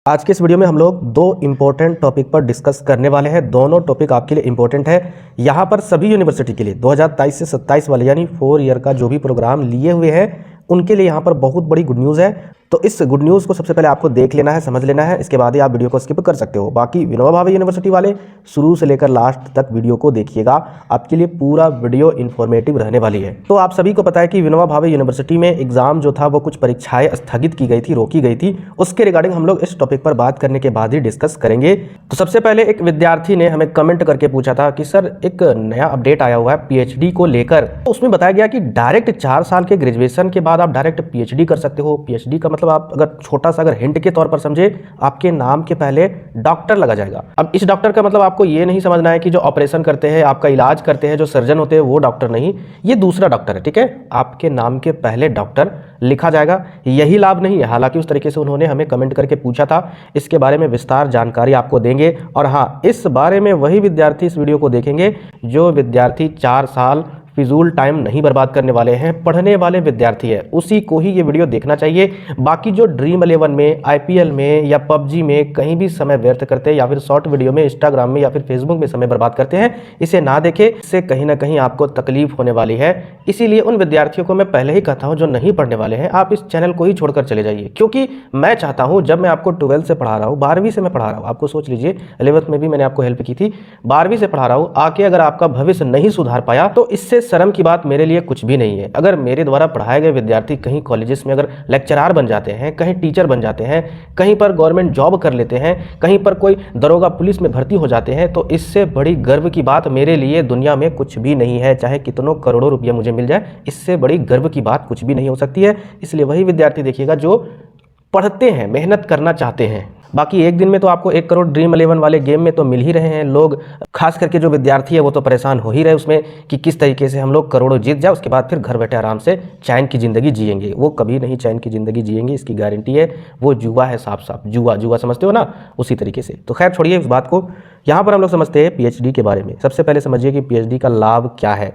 आज के इस वीडियो में हम लोग दो इंपॉर्टेंट टॉपिक पर डिस्कस करने वाले हैं। दोनों टॉपिक आपके लिए इंपॉर्टेंट है। यहाँ पर सभी यूनिवर्सिटी के लिए 2023 से 27 वाले यानी 4 ईयर का जो भी प्रोग्राम लिए हुए हैं उनके लिए यहाँ पर बहुत बड़ी गुड न्यूज़ है। तो इस गुड न्यूज़ को सबसे पहले आपको देख लेना है, समझ लेना है, इसके बाद ही आप वीडियो को स्किप कर सकते हो। बाकी विनोबा भावे यूनिवर्सिटी वाले शुरू से लेकर लास्ट तक वीडियो को देखिएगा, आपके लिए पूरा वीडियो इन्फॉर्मेटिव रहने वाली है। तो आप सभी को पता है कि विनोबा भावे यूनिवर्सिटी में एग्जाम जो था वो कुछ परीक्षाएं स्थगित की गई थी, रोकी गई थी। उसके रिगार्डिंग हम लोग इस टॉपिक पर बात करने के बाद ही डिस्कस करेंगे। तो सबसे पहले एक विद्यार्थी ने हमें कमेंट करके पूछा था कि सर एक नया अपडेट आया हुआ है पीएचडी को लेकर। तो उसमें बताया गया कि डायरेक्ट 4 साल के ग्रेजुएशन के बाद आप डायरेक्ट पीएचडी कर सकते हो। पीएचडी का मतलब आप अगर छोटा सा अगर हिंट के तौर पर समझे, आपके नाम के पहले डॉक्टर लगा जाएगा। अब इस डॉक्टर का मतलब आपको ये नहीं समझना है कि जो ऑपरेशन करते हैं, आपका इलाज करते हैं, जो सर्जन होते हैं वो डॉक्टर नहीं, ये दूसरा डॉक्टर है। ठीक है, आपके नाम के पहले डॉक्टर लिखा जाएगा। यही लाभ नहीं है, हालांकि उस तरीके से उन्होंने हमें कमेंट करके पूछा था। इसके बारे में विस्तार जानकारी आपको देंगे। और हाँ, इस बारे में वही विद्यार्थी इस वीडियो को देखेंगे जो विद्यार्थी 4 साल फिजूल टाइम नहीं बर्बाद करने वाले हैं, पढ़ने वाले विद्यार्थी है, उसी को ही ये वीडियो देखना चाहिए। बाकी जो ड्रीम 11 में, आईपीएल में या पबजी में कहीं भी समय व्यर्थ करते हैं या फिर शॉर्ट वीडियो में, इंस्टाग्राम में या फिर फेसबुक में समय बर्बाद करते हैं, इसे ना देखें। इससे कहीं ना कहीं आपको तकलीफ होने वाली है। इसीलिए उन विद्यार्थियों को मैं पहले ही कहता हूं जो नहीं पढ़ने वाले हैं, आप इस चैनल को ही छोड़कर चले जाइए। क्योंकि मैं चाहता हूं जब मैं आपको 12th से पढ़ा रहा हूं, 12वीं से मैं पढ़ा रहा हूं, आपको सोच लीजिए 11th में भी मैंने आपको हेल्प की थी, 12वीं से पढ़ा रहा हूं, आके अगर आपका भविष्य नहीं सुधार पाया तो इससे शर्म की बात मेरे लिए कुछ भी नहीं है। अगर मेरे द्वारा पढ़ाए गए विद्यार्थी कहीं कॉलेजेस में अगर लेक्चरार बन जाते हैं, कहीं टीचर बन जाते हैं, कहीं पर गवर्नमेंट जॉब कर लेते हैं, कहीं पर कोई दरोगा पुलिस में भर्ती हो जाते हैं, तो इससे बड़ी गर्व की बात मेरे लिए दुनिया में कुछ भी नहीं है। चाहे कितनों करोड़ों रुपया मुझे मिल जाए, इससे बड़ी गर्व की बात कुछ भी नहीं हो सकती है। इसलिए वही विद्यार्थी देखिएगा जो पढ़ते हैं, मेहनत करना चाहते हैं। बाकी एक दिन में तो आपको 1 करोड़ ड्रीम 11 वाले गेम में तो मिल ही रहे हैं। लोग खास करके जो विद्यार्थी है वो तो परेशान हो ही रहे उसमें कि किस तरीके से हम लोग करोड़ों जीत जाए, उसके बाद फिर घर बैठे आराम से चैन की ज़िंदगी जिएंगे। वो कभी नहीं चैन की ज़िंदगी जिएंगे, इसकी गारंटी है। वो जुआ है, साफ साफ जुआ। जुआ समझते हो ना, उसी तरीके से। तो खैर छोड़िए उस बात को। यहाँ पर हम लोग समझते हैं पीएचडी के बारे में। सबसे पहले समझिए कि पीएचडी का लाभ क्या है।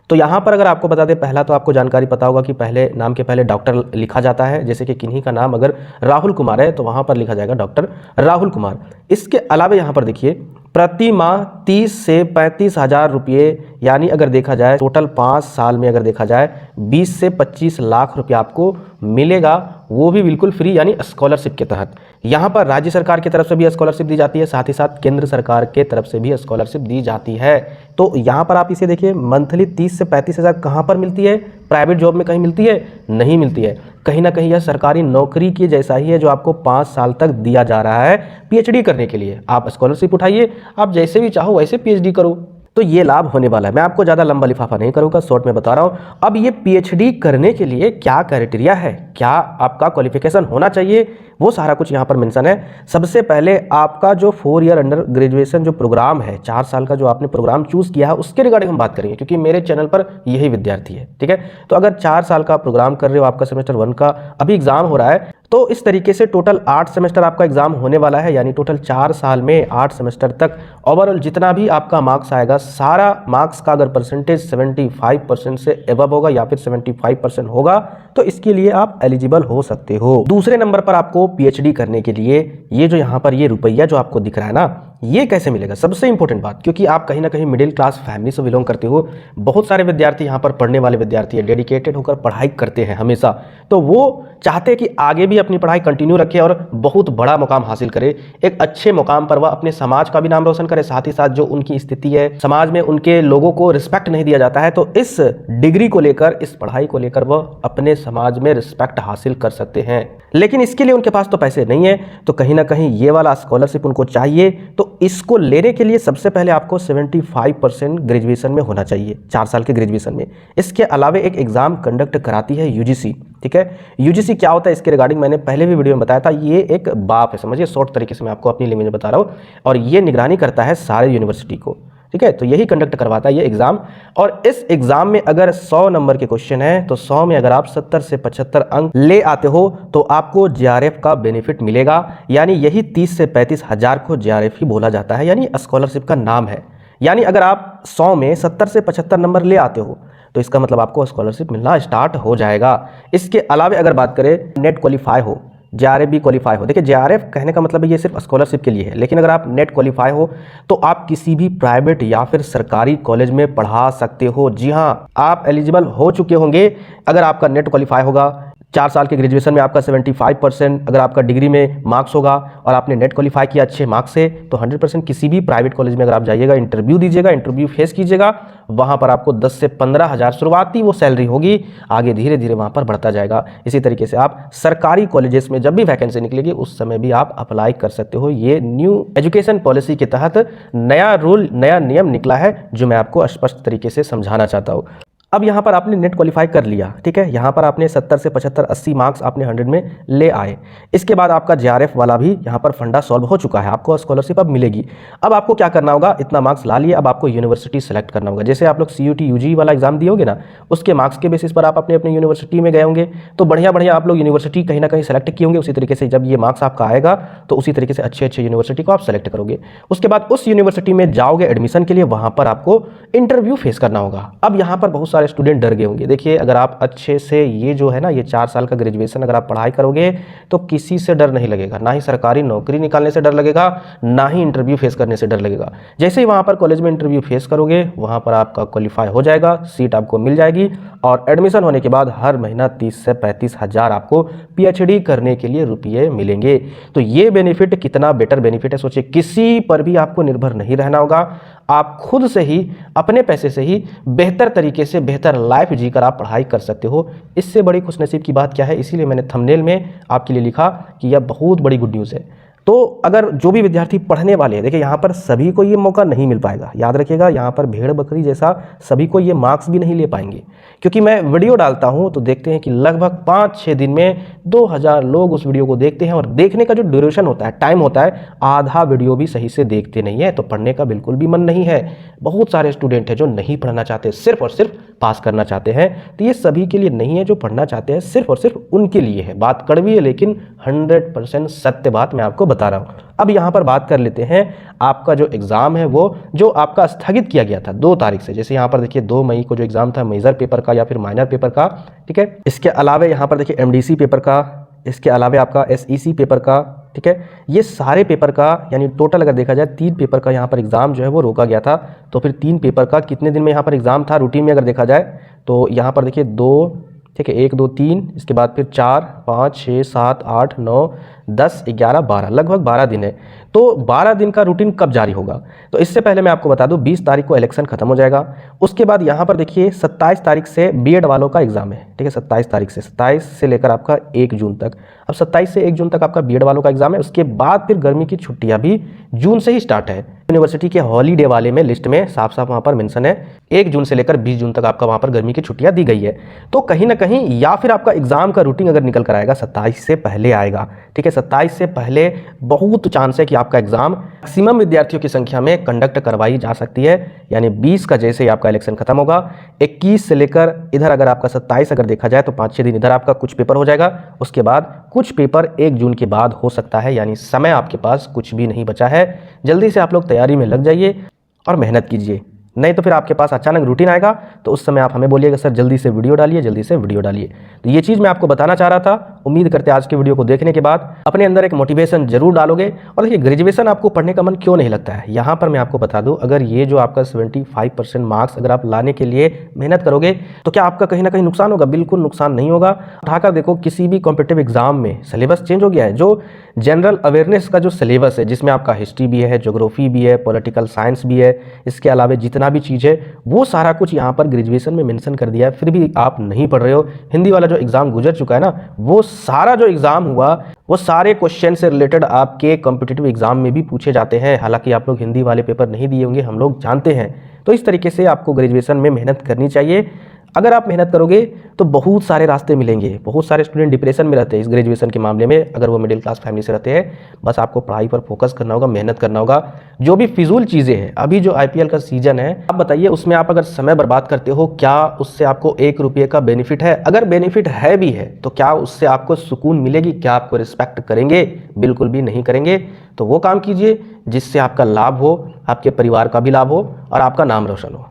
तो यहाँ पर अगर आपको बता दें, पहला तो आपको जानकारी पता होगा कि पहले नाम के पहले डॉक्टर लिखा जाता है। जैसे कि किन्हीं का नाम अगर राहुल कुमार है तो वहाँ पर लिखा जाएगा डॉक्टर राहुल कुमार। इसके अलावा यहाँ पर देखिए, प्रति माह 30 से 35 हज़ार रुपये, यानी अगर देखा जाए टोटल 5 साल में अगर देखा जाए 20 से 25 लाख रुपया आपको मिलेगा, वो भी बिल्कुल फ्री, यानी स्कॉलरशिप के तहत। यहाँ पर राज्य सरकार की तरफ से भी स्कॉलरशिप दी जाती है, साथ ही साथ केंद्र सरकार के तरफ से भी स्कॉलरशिप दी जाती है। तो यहाँ पर आप इसे देखिए, मंथली 30 से 35 हज़ार कहाँ पर मिलती है? प्राइवेट जॉब में कहीं मिलती है? नहीं मिलती है। कहीं ना कहीं यह सरकारी नौकरी के जैसा ही है जो आपको 5 साल तक दिया जा रहा है पीएचडी करने के लिए। आप स्कॉलरशिप उठाइए, आप जैसे भी चाहो वैसे पीएचडी करो। तो ये लाभ होने वाला है। मैं आपको ज़्यादा लंबा लिफाफा नहीं करूँगा, शॉर्ट में बता रहा हूँ। अब ये पीएचडी करने के लिए क्या क्राइटेरिया है, क्या आपका क्वालिफिकेशन होना चाहिए, वो सारा कुछ यहाँ पर मेंशन है। सबसे पहले आपका जो 4 ईयर अंडर ग्रेजुएशन जो प्रोग्राम है, 4 साल का जो आपने प्रोग्राम चूज़ किया है, उसके रिगार्डिंग हम बात करेंगे, क्योंकि मेरे चैनल पर यही विद्यार्थी है। ठीक है, तो अगर 4 साल का प्रोग्राम कर रहे हो, आपका सेमेस्टर 1 का अभी एग्जाम हो रहा है, तो इस तरीके से टोटल 8 सेमेस्टर आपका एग्जाम होने वाला है। यानी टोटल 4 साल में 8 सेमेस्टर तक ओवरऑल जितना भी आपका मार्क्स आएगा, सारा मार्क्स का अगर परसेंटेज 75% से एबव होगा या फिर 75% होगा, तो इसके लिए आप एलिजिबल हो सकते हो। दूसरे नंबर पर आपको पीएचडी करने के लिए ये जो यहाँ पर ये रुपया जो आपको दिख रहा है ना, ये कैसे मिलेगा? सबसे इंपॉर्टेंट बात, क्योंकि आप कहीं ना कहीं मिडिल क्लास फैमिली से बिलोंग करते हो। बहुत सारे विद्यार्थी यहाँ पर पढ़ने वाले विद्यार्थी है, डेडिकेटेड होकर पढ़ाई करते हैं हमेशा, तो वो चाहते हैं कि आगे भी अपनी पढ़ाई कंटिन्यू रखे और बहुत बड़ा मुकाम हासिल करे, एक अच्छे मुकाम पर वह अपने समाज का भी नाम रोशन करे। साथ ही साथ जो उनकी स्थिति है समाज में, उनके लोगों को रिस्पेक्ट नहीं दिया जाता है, तो इस डिग्री को लेकर, इस पढ़ाई को लेकर वह अपने समाज में रिस्पेक्ट हासिल कर सकते हैं। लेकिन इसके लिए उनके पास तो पैसे नहीं है, तो कहीं ना कहीं ये वाला स्कॉलरशिप उनको चाहिए। तो इसको लेने के लिए सबसे पहले आपको 75% ग्रेजुएशन में होना चाहिए, 4 साल के ग्रेजुएशन में। इसके अलावा एक एग्जाम कंडक्ट कराती है यूजीसी। ठीक है, यूजीसी क्या होता है इसके रिगार्डिंग मैंने पहले भी वीडियो में बताया था। ये एक बाप है, समझिए, शॉर्ट तरीके से मैं आपको अपनी लैंग्वेज में बता रहा हूँ, और ये निगरानी करता है सारे यूनिवर्सिटी को। ठीक है, तो यही कंडक्ट करवाता है ये एग्जाम। और इस एग्जाम में अगर 100 नंबर के क्वेश्चन है, तो 100 में अगर आप 70 से 75 अंक ले आते हो तो आपको जेआरएफ का बेनिफिट मिलेगा। यानी यही 30 से 35 हज़ार को जेआरएफ ही बोला जाता है, यानी स्कॉलरशिप का नाम है। यानी अगर आप 100 में 70 से 75 नंबर ले आते हो तो इसका मतलब आपको स्कॉलरशिप मिलना स्टार्ट हो जाएगा। इसके अलावा अगर बात करें नेट क्वालिफाई हो, JRF भी क्वालिफाई हो। देखिए JRF कहने का मतलब है ये सिर्फ स्कॉलरशिप के लिए है, लेकिन अगर आप नेट क्वालिफाई हो तो आप किसी भी प्राइवेट या फिर सरकारी कॉलेज में पढ़ा सकते हो। जी हाँ, आप एलिजिबल हो चुके होंगे अगर आपका नेट क्वालिफाई होगा। 4 साल के ग्रेजुएशन में आपका 75% अगर आपका डिग्री में मार्क्स होगा और आपने नेट क्वालिफाई किया अच्छे मार्क्स से, तो 100% किसी भी प्राइवेट कॉलेज में अगर आप जाइएगा, इंटरव्यू दीजिएगा, इंटरव्यू फेस कीजिएगा, वहाँ पर आपको 10 से 15 हज़ार शुरुआती वो सैलरी होगी, आगे धीरे धीरे वहाँ पर बढ़ता जाएगा। इसी तरीके से आप सरकारी कॉलेजेस में जब भी वैकेंसी निकलेगी उस समय भी आप अप्लाई कर सकते हो। ये न्यू एजुकेशन पॉलिसी के तहत नया रूल, नया नियम निकला है जो मैं आपको स्पष्ट तरीके से समझाना चाहता हूँ। अब यहाँ पर आपने नेट क्वालिफाई कर लिया, ठीक है, यहाँ पर आपने 70 से 75 80 मार्क्स आपने 100 में ले आए। इसके बाद आपका JRF वाला भी यहाँ पर फंडा सॉल्व हो चुका है, आपको स्कॉलरशिप अब मिलेगी। अब आपको क्या करना होगा, इतना मार्क्स ला लिए, अब आपको यूनिवर्सिटी सेलेक्ट करना होगा। जैसे आप लोग CUT UG वाला एग्जाम दिए होगे ना, उसके मार्क्स के बेसिस पर आप अपने अपने यूनिवर्सिटी में गए होंगे, तो बढ़िया बढ़िया आप लोग यूनिवर्सिटी कहीं ना कहीं सेलेक्ट किए होंगे। उसी तरीके से जब ये मार्क्स आपका आएगा तो उसी तरीके से अच्छे अच्छे यूनिवर्सिटी को आप सेलेक्ट करोगे। उसके बाद उस यूनिवर्सिटी में जाओगे एडमिशन के लिए, वहाँ पर आपको इंटरव्यू फेस करना होगा। अब यहाँ पर बहुत सारे स्टूडेंट डर गए होंगे। देखिए अगर आप अच्छे से ये जो है ना, ये 4 साल का ग्रेजुएशन अगर आप पढ़ाई करोगे तो किसी से डर नहीं लगेगा, ना ही सरकारी नौकरी निकालने से डर लगेगा, ना ही इंटरव्यू फेस करने से डर लगेगा। जैसे ही वहां पर कॉलेज में इंटरव्यू फेस करोगे, वहां पर आपका क्वालिफाई हो जाएगा, सीट आपको मिल जाएगी और एडमिशन होने के बाद हर महीना 30 से 35 हज़ार आपको PhD करने के लिए रुपये मिलेंगे। तो ये बेनिफिट कितना बेटर बेनिफिट है, सोचिए। किसी पर भी आपको निर्भर नहीं रहना होगा, आप खुद से ही अपने पैसे से ही बेहतर तरीके से बेहतर लाइफ जीकर आप पढ़ाई कर सकते हो। इससे बड़ी खुशनसीब की बात क्या है, इसीलिए मैंने थंबनेल में आपके लिए लिखा कि यह बहुत बड़ी गुड न्यूज़ है। तो अगर जो भी विद्यार्थी पढ़ने वाले हैं, देखिए यहाँ पर सभी को ये मौका नहीं मिल पाएगा, याद रखिएगा। यहाँ पर भेड़ बकरी जैसा सभी को ये मार्क्स भी नहीं ले पाएंगे, क्योंकि मैं वीडियो डालता हूँ तो देखते हैं कि लगभग 5-6 दिन में 2000 लोग उस वीडियो को देखते हैं, और देखने का जो ड्यूरेशन होता है, टाइम होता है, आधा वीडियो भी सही से देखते नहीं है, तो पढ़ने का बिल्कुल भी मन नहीं है। बहुत सारे स्टूडेंट हैं जो नहीं पढ़ना चाहते, सिर्फ और सिर्फ पास करना चाहते हैं। तो ये सभी के लिए नहीं है, जो पढ़ना चाहते हैं सिर्फ और सिर्फ उनके लिए है। बात कड़वी है लेकिन 100% सत्य बात मैं आपको बता रहा हूँ। अब यहाँ पर बात कर लेते हैं आपका जो एग्ज़ाम है, वो जो आपका स्थगित किया गया था 2 तारीख से। जैसे यहाँ पर देखिए 2 मई को जो एग्ज़ाम था मेजर पेपर का या फिर माइनर पेपर का, ठीक है। इसके अलावा यहाँ पर देखिए MDC पेपर का, इसके अलावा आपका SEC पेपर का, ठीक है। ये सारे पेपर का यानी टोटल अगर देखा जाए 3 पेपर का यहाँ पर एग्ज़ाम जो है वो रोका गया था। तो फिर 3 पेपर का कितने दिन में यहाँ पर एग्ज़ाम था रूटीन में अगर देखा जाए तो यहाँ पर देखिए 2, ठीक है, 1 2 3, इसके बाद फिर 4 5 6 7 8 9 10 11 12, लगभग 12 दिन है। तो 12 दिन का रूटीन कब जारी होगा, तो इससे पहले मैं आपको बता दूं 20 तारीख को इलेक्शन खत्म हो जाएगा। उसके बाद यहाँ पर देखिए 27 तारीख से BEd वालों का एग्जाम है, ठीक है। 27 तारीख से 27 से लेकर आपका 1 जून तक। अब 27 से 1 जून तक आपका BEd वालों का एग्जाम है। उसके बाद फिर गर्मी की छुट्टियां भी जून से ही स्टार्ट है। यूनिवर्सिटी के हॉलीडे वाले में लिस्ट में साफ साफ वहाँ पर मेंशन है 1 जून से लेकर 20 जून तक आपका वहाँ पर गर्मी की छुट्टियां दी गई है। तो कहीं ना कहीं या फिर आपका एग्जाम का रूटीन अगर निकल कर आएगा 27 से पहले आएगा, ठीक है। 27 से पहले बहुत चांस है कि आपका एग्जाम मैक्सिमम विद्यार्थियों की संख्या में कंडक्ट करवाई जा सकती है। यानी 20 का जैसे ही आपका इलेक्शन खत्म होगा, 21 से लेकर इधर अगर आपका 27 अगर देखा जाए तो 5-6 दिन इधर आपका कुछ पेपर हो जाएगा। उसके बाद कुछ पेपर 1 जून के बाद हो सकता है। यानी समय आपके पास कुछ भी नहीं बचा है। जल्दी से आप लोग तैयारी में लग जाइए और मेहनत कीजिए, नहीं तो फिर आपके पास अचानक रूटीन आएगा तो उस समय आप हमें बोलिएगा सर जल्दी से वीडियो डालिए, जल्दी से वीडियो डालिए। तो ये चीज़ मैं आपको बताना चाह रहा था। उम्मीद करते आज के वीडियो को देखने के बाद अपने अंदर एक मोटिवेशन जरूर डालोगे। और देखिए ग्रेजुएशन आपको पढ़ने का मन क्यों नहीं लगता है, यहाँ पर मैं आपको बता दूँ, अगर ये जो आपका 75% मार्क्स अगर आप लाने के लिए मेहनत करोगे तो क्या आपका कहीं ना कहीं नुकसान होगा? बिल्कुल नुकसान नहीं होगा। उठाकर देखो किसी भी कॉम्पिटिटिव एग्जाम में सिलेबस चेंज हो गया है। जो जनरल अवेयरनेस का जो सिलेबस है, जिसमें आपका हिस्ट्री भी है, ज्योग्राफी भी है, पॉलिटिकल साइंस भी है, इसके अलावा जितना भी चीज़ है वो सारा कुछ यहाँ पर ग्रेजुएशन में मेंशन कर दिया है। फिर भी आप नहीं पढ़ रहे हो। हिंदी वाला जो एग्जाम गुजर चुका है ना, वो सारा जो एग्जाम हुआ वो सारे क्वेश्चन से रिलेटेड आपके कॉम्पिटिटिव एग्जाम में भी पूछे जाते हैं। हालांकि आप लोग हिंदी वाले पेपर नहीं दिए होंगे, हम लोग जानते हैं। तो इस तरीके से आपको ग्रेजुएशन में मेहनत करनी चाहिए। अगर आप मेहनत करोगे तो बहुत सारे रास्ते मिलेंगे। बहुत सारे स्टूडेंट डिप्रेशन में रहते हैं इस ग्रेजुएशन के मामले में, अगर वो मिडिल क्लास फैमिली से रहते हैं। बस आपको पढ़ाई पर फोकस करना होगा, मेहनत करना होगा। जो भी फिजूल चीज़ें हैं, अभी जो IPL का सीजन है, आप बताइए उसमें आप अगर समय बर्बाद करते हो, क्या उससे आपको 1 रुपये का बेनिफिट है? अगर बेनिफिट है भी है तो क्या उससे आपको सुकून मिलेगी? क्या आपको रिस्पेक्ट करेंगे? बिल्कुल भी नहीं करेंगे। तो वो काम कीजिए जिससे आपका लाभ हो, आपके परिवार का भी लाभ हो और आपका नाम रोशन हो।